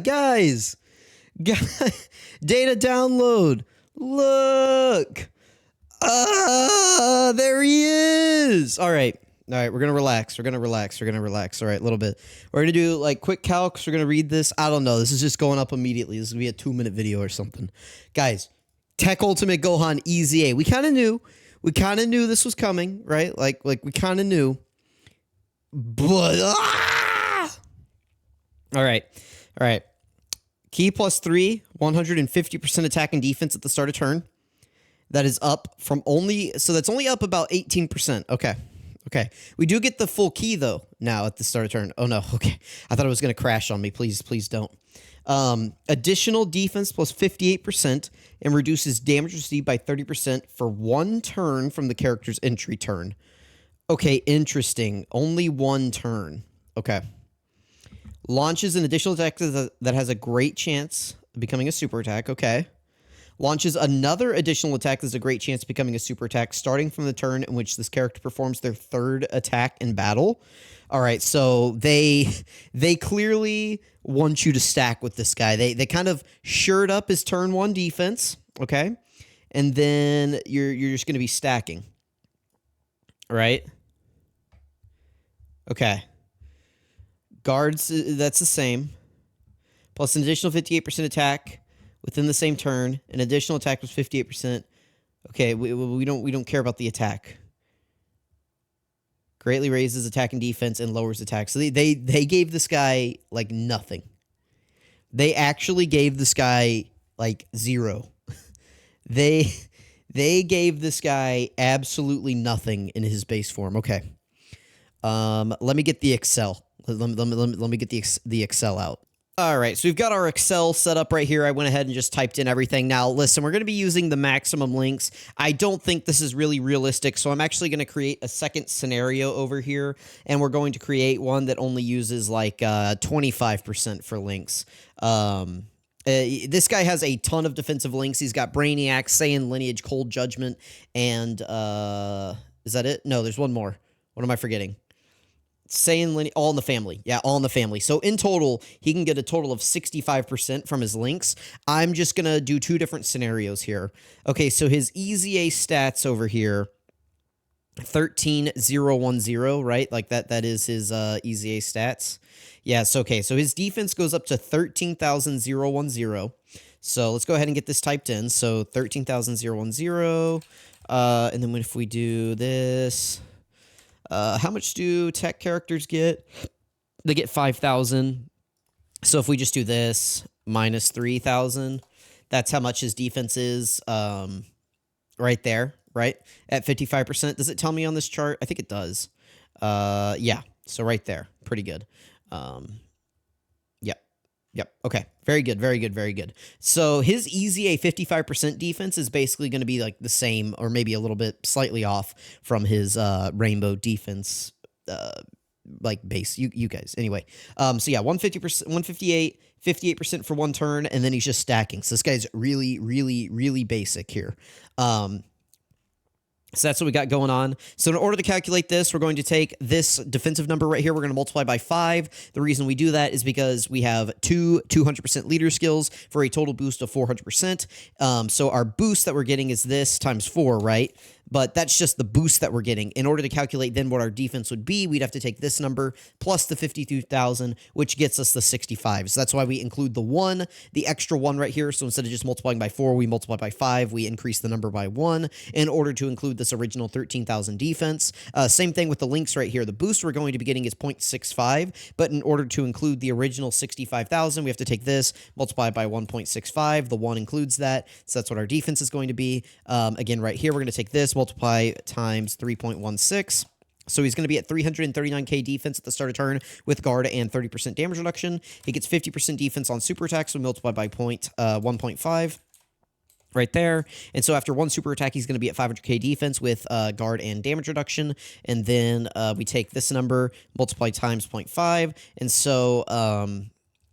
guys, data download. Look. There he is. All right. We're going to relax. All right, a little bit. We're going to do like quick calcs. We're going to read this. I don't know. This is just going up immediately. This is going to be a 2-minute video or something. Guys, TEQ Ultimate Gohan EZA. We kind of knew this was coming, right? Like we kind of knew. But All right. Key +3, 150% attack and defense at the start of turn. That is up from that's only up about 18%. Okay. We do get the full key, though, now at the start of turn. Oh, no. Okay. I thought it was going to crash on me. Please don't. Additional defense plus 58% and reduces damage received by 30% for 1 turn from the character's entry turn. Okay, interesting. Only 1 turn. Okay. Launches an additional attack that has a great chance of becoming a super attack. Okay. Launches another additional attack that's a great chance of becoming a super attack starting from the turn in which this character performs their 3rd attack in battle. All right, so they clearly want you to stack with this guy. They kind of shored up his turn 1 defense, okay? And then you're just going to be stacking. All right? Okay. Guards, that's the same. Plus an additional 58% attack within the same turn. An additional attack was 58%. Okay, we don't care about the attack. Greatly raises attack and defense and lowers attack. So they gave this guy like nothing. They actually gave this guy like 0. They gave this guy absolutely nothing in his base form. Okay. Let me get the Excel. Let me get the Excel out. All right, so we've got our Excel set up right here. I went ahead and just typed in everything. Now, listen, we're going to be using the maximum links. I don't think this is really realistic, so I'm actually going to create a second scenario over here, and we're going to create one that only uses like 25% for links. This guy has a ton of defensive links. He's got Brainiac, Saiyan Lineage, Cold Judgment, and is that it? No, there's one more. What am I forgetting? Saiyan Lineage, all in the family. Yeah, all in the family. So in total, he can get a total of 65% from his links. I'm just going to do 2 different scenarios here. Okay, so his EZA stats over here, 13,010, right? Like that is his EZA stats. Yes, okay. So his defense goes up to 13,010. So let's go ahead and get this typed in. So 13,010. And then if we do this, how much do tech characters get? They get 5,000. So if we just do this, minus 3,000, that's how much his defense is right there, right? At 55%. Does it tell me on this chart? I think it does. Yeah, so right there. Pretty good. Yep. Okay. Very good. So his EZA 55% defense is basically going to be like the same or maybe a little bit slightly off from his rainbow defense like base. You guys. Anyway. So yeah, 150%, 158, 58% for 1 turn, and then he's just stacking. So this guy's really basic here. So that's what we got going on. So in order to calculate this, we're going to take this defensive number right here. We're going to multiply by 5. The reason we do that is because we have 2 200% leader skills for a total boost of 400%. So our boost that we're getting is this times 4, right? But that's just the boost that we're getting. In order to calculate then what our defense would be, we'd have to take this number plus the 52,000, which gets us the 65. So that's why we include the extra 1 right here. So instead of just multiplying by 4, we multiply by 5. We increase the number by 1 in order to include this original 13,000 defense. Same thing with the links right here. The boost we're going to be getting is 0.65, but in order to include the original 65,000, we have to take this, multiply by 1.65. The 1 includes that, so that's what our defense is going to be. Again, right here, we're going to take this, multiply times 3.16. So he's going to be at 339k defense at the start of turn with guard and 30% damage reduction. He gets 50% defense on super attacks, so we multiply by 1.5 right there. And so after 1 super attack, he's going to be at 500k defense with guard and damage reduction. And then we take this number, multiply times 0.5. And so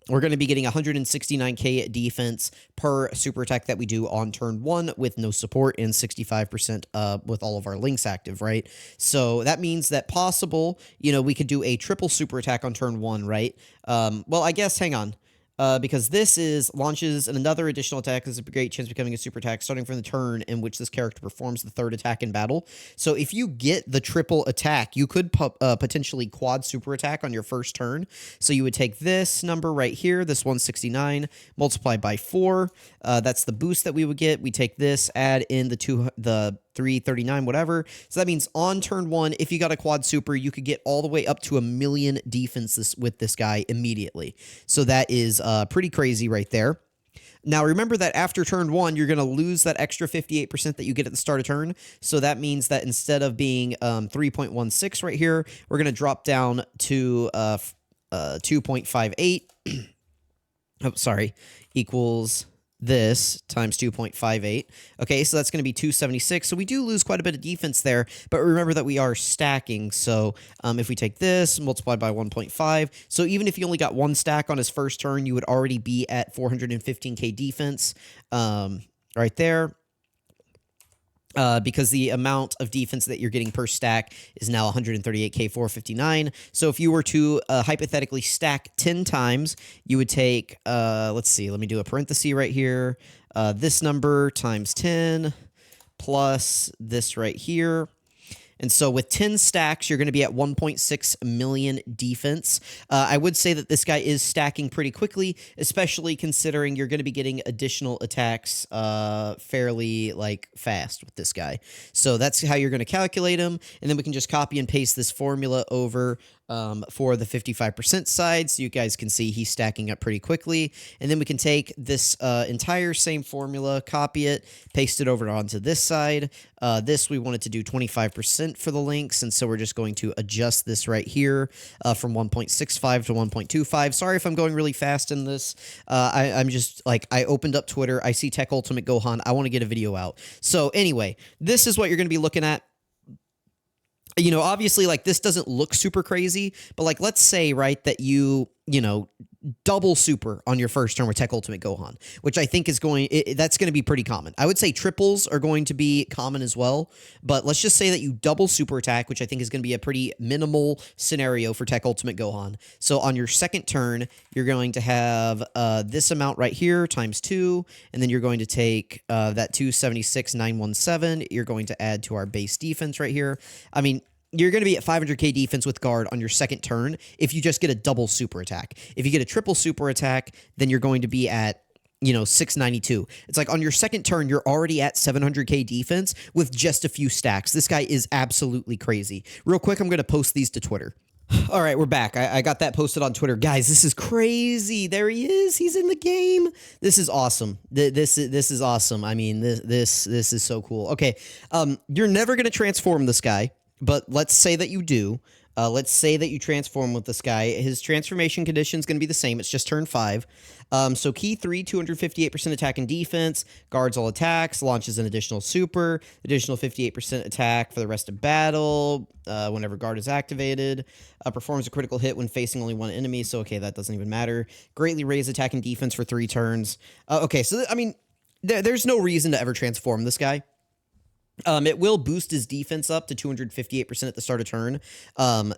we're going to be getting 169k defense per super attack that we do on turn 1 with no support and 65% with all of our links active, right? So that means that possible, we could do a triple super attack on turn 1, right? Well, I guess, hang on. because this is launches another additional attack. There's a great chance of becoming a super attack starting from the turn in which this character performs the third attack in battle. So if you get the triple attack, you could potentially quad super attack on your first turn. So you would take this number right here, this 169, multiply by 4. That's the boost that we would get. We take this, add in the 339, whatever. So that means on turn 1, if you got a quad super, you could get all the way up to 1,000,000 defense with this guy immediately. So that is pretty crazy right there. Now, remember that after turn 1, you're going to lose that extra 58% that you get at the start of turn. So that means that instead of being 3.16 right here, we're going to drop down to 2.58. Oh, sorry, equals this times 2.58. Okay, so that's going to be 276. So we do lose quite a bit of defense there, but remember that we are stacking. So if we take this, multiply by 1.5, so even if you only got one stack on his first turn, you would already be at 415k defense right there. Because the amount of defense that you're getting per stack is now 138k 459. So if you were to hypothetically stack 10 times, you would take, let's see, let me do a parenthesis right here. This number times 10 plus this right here. And so with 10 stacks, you're going to be at 1.6 million defense. I would say that this guy is stacking pretty quickly, especially considering you're going to be getting additional attacks fairly fast with this guy. So that's how you're going to calculate him. And then we can just copy and paste this formula over for the 55% side, so you guys can see he's stacking up pretty quickly. And then we can take this entire same formula, copy it, paste it over onto this side. This we wanted to do 25% for the links, and so we're just going to adjust this right here from 1.65 to 1.25. Sorry if I'm going really fast in this. I'm just I opened up Twitter, I see TEQ Ultimate Gohan, I want to get a video out. So anyway, this is what you're going to be looking at. You know, obviously, this doesn't look super crazy, but let's say, right, that you double super on your first turn with TEQ Ultimate Gohan, which I think is that's going to be pretty common. I would say triples are going to be common as well, but let's just say that you double super attack, which I think is going to be a pretty minimal scenario for TEQ Ultimate Gohan. So on your second turn, you're going to have this amount right here times 2, and then you're going to take that 276,917. You're going to add to our base defense right here. I mean, you're going to be at 500k defense with guard on your second turn if you just get a double super attack. If you get a triple super attack, then you're going to be at 692. It's on your second turn, you're already at 700k defense with just a few stacks. This guy is absolutely crazy. Real quick, I'm going to post these to Twitter. All right, we're back. I got that posted on Twitter. Guys, this is crazy. There he is. He's in the game. This is awesome. This is awesome. I mean, this is so cool. Okay, you're never going to transform this guy. But let's say that you do. Let's say that you transform with this guy. His transformation condition is going to be the same. It's just turn 5. So key 3, 258% attack and defense. Guards all attacks. Launches an additional super. Additional 58% attack for the rest of battle whenever guard is activated. Performs a critical hit when facing only one enemy. So, okay, that doesn't even matter. Greatly raise attack and defense for 3 turns. Okay, so, I mean, there's no reason to ever transform this guy. It will boost his defense up to 258% at the start of turn.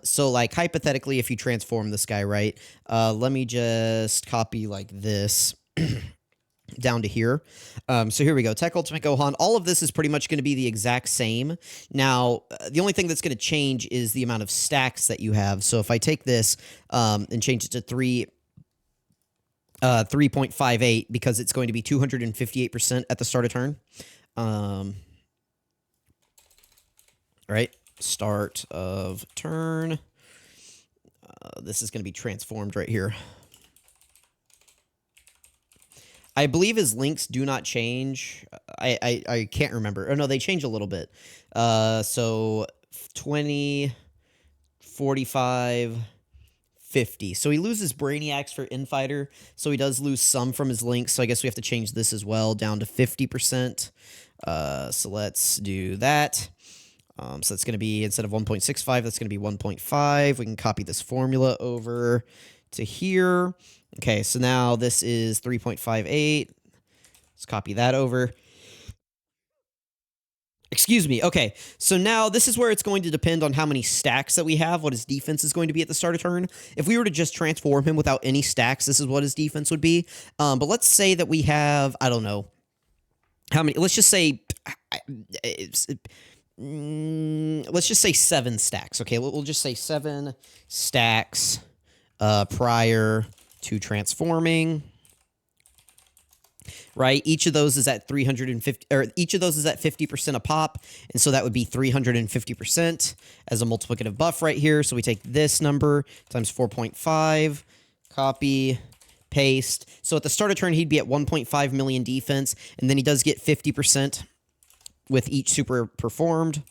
So hypothetically, if you transform this guy, right, let me just copy this down to here. So here we go. TEQ Ultimate Gohan. All of this is pretty much going to be the exact same. Now, the only thing that's going to change is the amount of stacks that you have. So if I take this and change it to 3.58 because it's going to be 258% at the start of turn. Right, start of turn. This is going to be transformed right here. I believe his links do not change. I can't remember. Oh, no, they change a little bit. So 20, 45, 50. So he loses Brainiacs for Infighter. So he does lose some from his links. So I guess we have to change this as well down to 50%. So let's do that. So that's going to be, instead of 1.65, that's going to be 1.5. We can copy this formula over to here. Okay, so now this is 3.58. Let's copy that over. Excuse me. Okay, so now this is where it's going to depend on how many stacks that we have, what his defense is going to be at the start of turn. If we were to just transform him without any stacks, this is what his defense would be. But let's say that we have, I don't know, how many, let's just say, let's just say 7 stacks. Okay, we'll just say 7 stacks prior to transforming. Right, each of those is at 350, or each of those is at 50% a pop, and so that would be 350% as a multiplicative buff right here. So we take this number times 4.5, copy, paste. So at the start of turn, he'd be at 1.5 million defense, and then he does get 50% with each super performed.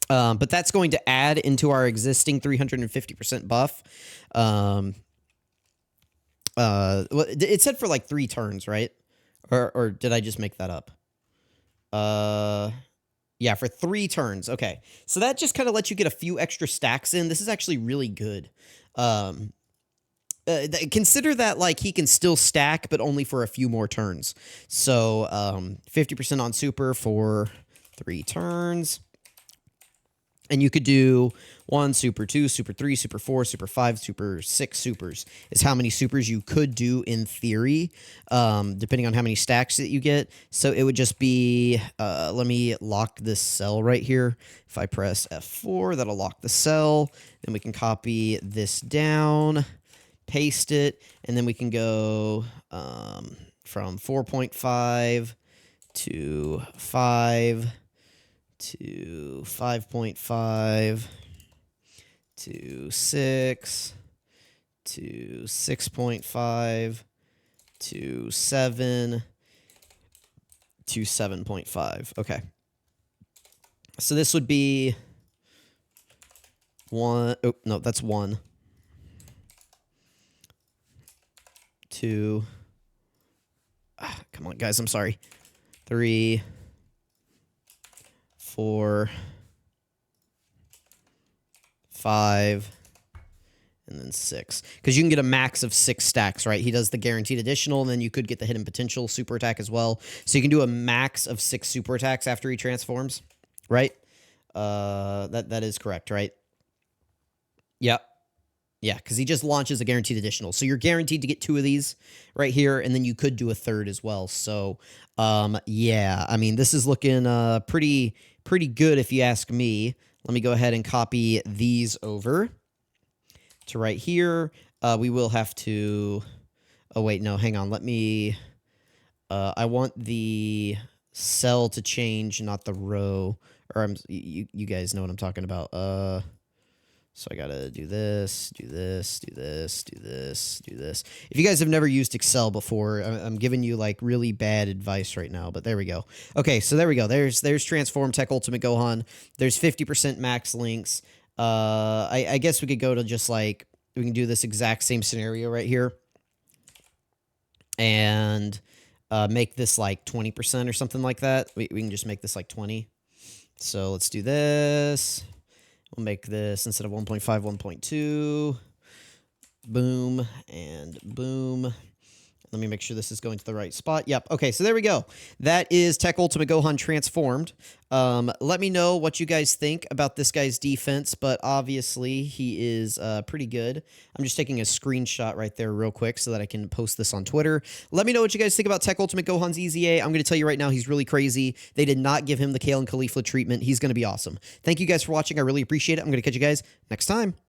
But that's going to add into our existing 350% buff. It said for like 3 turns, right? Or did I just make that up? Yeah, for 3 turns. Okay. So that just kind of lets you get a few extra stacks in. This is actually really good. Consider that like he can still stack, but only for a few more turns. So 50% on super for 3 turns. And you could do 1 super, 2 super, 3 super, 4 super, 5 super, 6 supers is how many supers you could do in theory, depending on how many stacks that you get. So it would just be, let me lock this cell right here. If I press F4, that'll lock the cell. Then we can copy this down, paste it, and then we can go from 4.5 to 5 to 5.5 to 6 to 6.5 to 7 to 7.5. Okay. So this would be 1. Oh, no, that's 1. 2. Come on, guys. I'm sorry. 3. 4, 5, and then 6. Because you can get a max of 6 stacks, right? He does the guaranteed additional, and then you could get the hidden potential super attack as well. So you can do a max of 6 super attacks after he transforms, right? That is correct, right? Yep. Yeah, because he just launches a guaranteed additional. So you're guaranteed to get 2 of these right here, and then you could do a 3rd as well. So, yeah, I mean, this is looking pretty good if you ask me. Let me go ahead and copy these over to right here. We will have to... Oh, wait, no, hang on. Let me... I want the cell to change, not the row. Or you guys know what I'm talking about. So I gotta do this, do this, do this, do this, do this. If you guys have never used Excel before, I'm giving you like really bad advice right now, but there we go. Okay, so there we go. There's Transform Tech Ultimate Gohan. There's 50% max links. I guess we could go to just like, we can do this exact same scenario right here. And make this like 20% or something like that. We can just make this like 20. So let's do this. We'll make this, instead of 1.5, 1.2. Boom and boom. Let me make sure this is going to the right spot. Yep. Okay, so there we go. That is Tech Ultimate Gohan transformed. Let me know what you guys think about this guy's defense, but obviously he is pretty good. I'm just taking a screenshot right there real quick so that I can post this on Twitter. Let me know what you guys think about Tech Ultimate Gohan's EZA. I'm going to tell you right now, he's really crazy. They did not give him the Kale and Caulifla treatment. He's going to be awesome. Thank you guys for watching. I really appreciate it. I'm going to catch you guys next time.